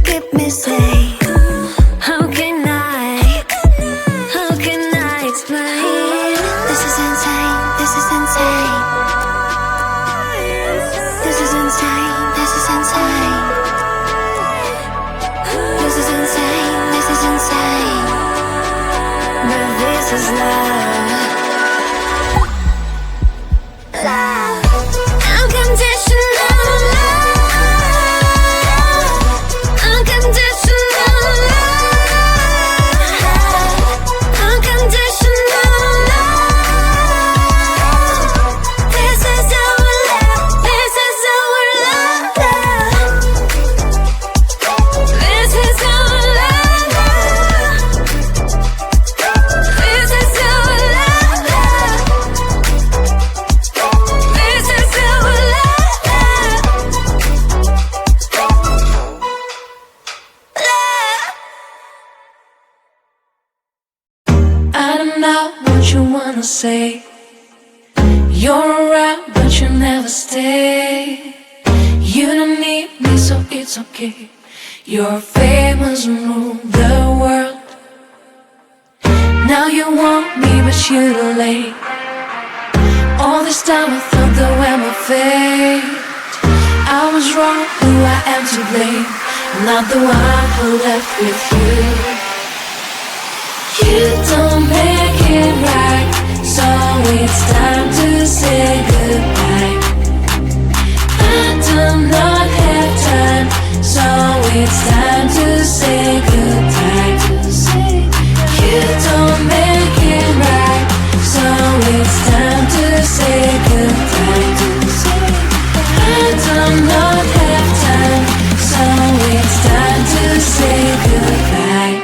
keep me safe. How can I explain? This is insane, this is insane. This is insane, this is insane. This is insane, this is insane. But this is love. Love. Unconditional love. Unconditional love. Unconditional love. This is our love. This is our love. This is our love. This is our love. This is our love. I don't know what you wanna say. You're around but you never stay. You don't need me so it's okay. You're famous and rule the world. Now you want me but you're too late. All this time I thought that we were fate. I was wrong, who I am to blame. Not the one who left with you. You don't make it right, so it's time to say goodbye. I do not have time, so it's time to say goodbye. You don't make it right, so it's time to say goodbye. I do not have time, so it's time to say goodbye.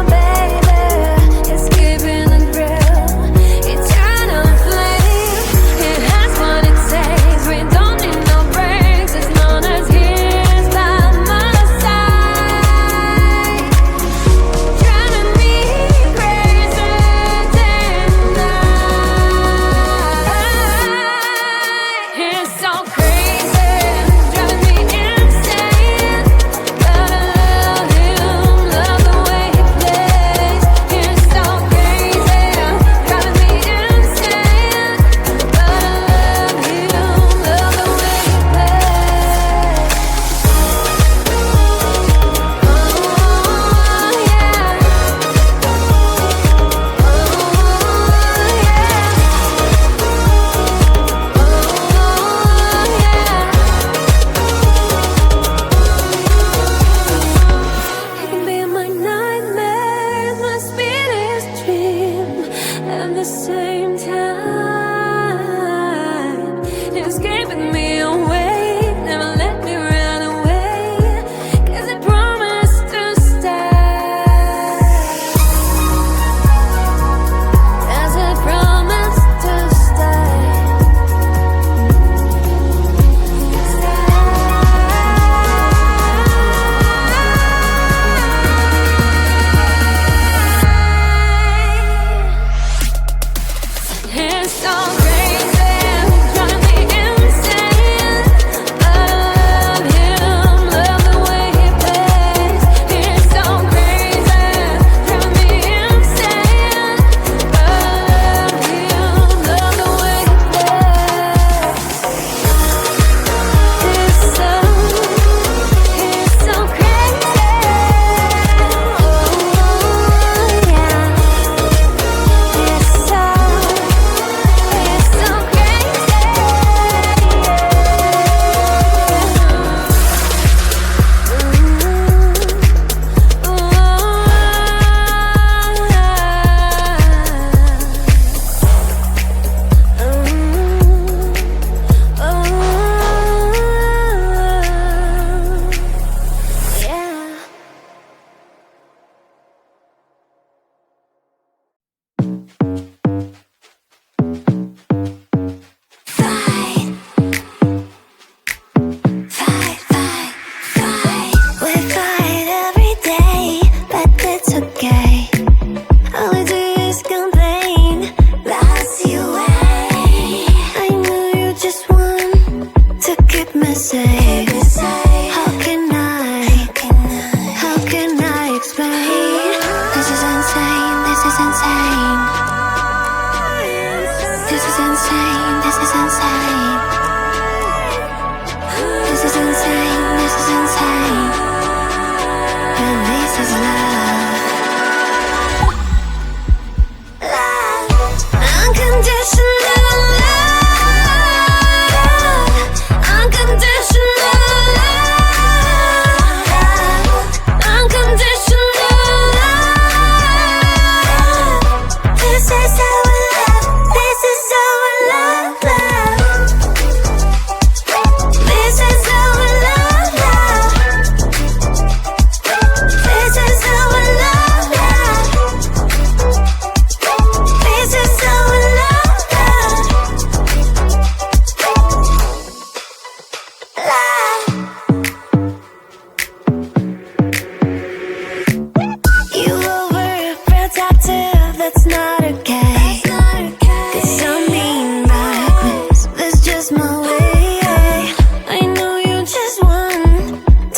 Baby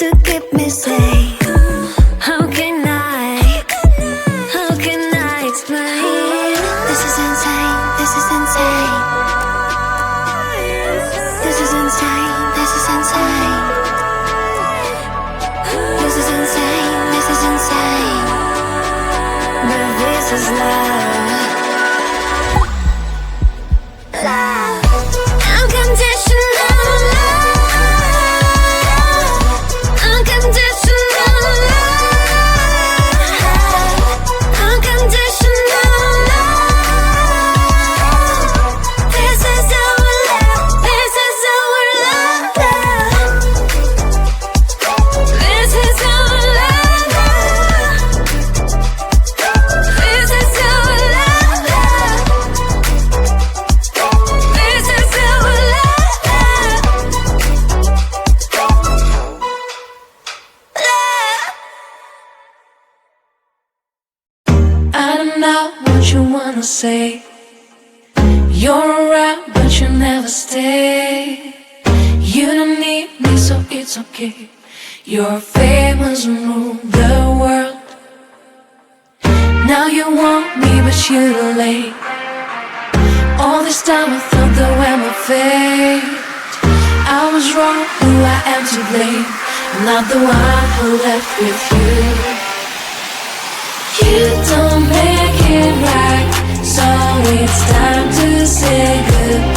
to keep me safe. How can I explain? This is insane, this is insane. This is insane, this is insane. This is insane, this is insane. But this is love. Love. Unconditional love. Unconditional love. Unconditional love. This is our love. This is our love. This is our love. This is our love. This is our love. I don't know what you wanna say. You're around, but you never stay. You don't need me, so it's okay. You're famous and rule the world. Now you want me, but you're too late. All this time I thought that we're my fate. I was wrong, who I am to blame. I'm not the one who left with you. You don't make it right, so it's time to say goodbye.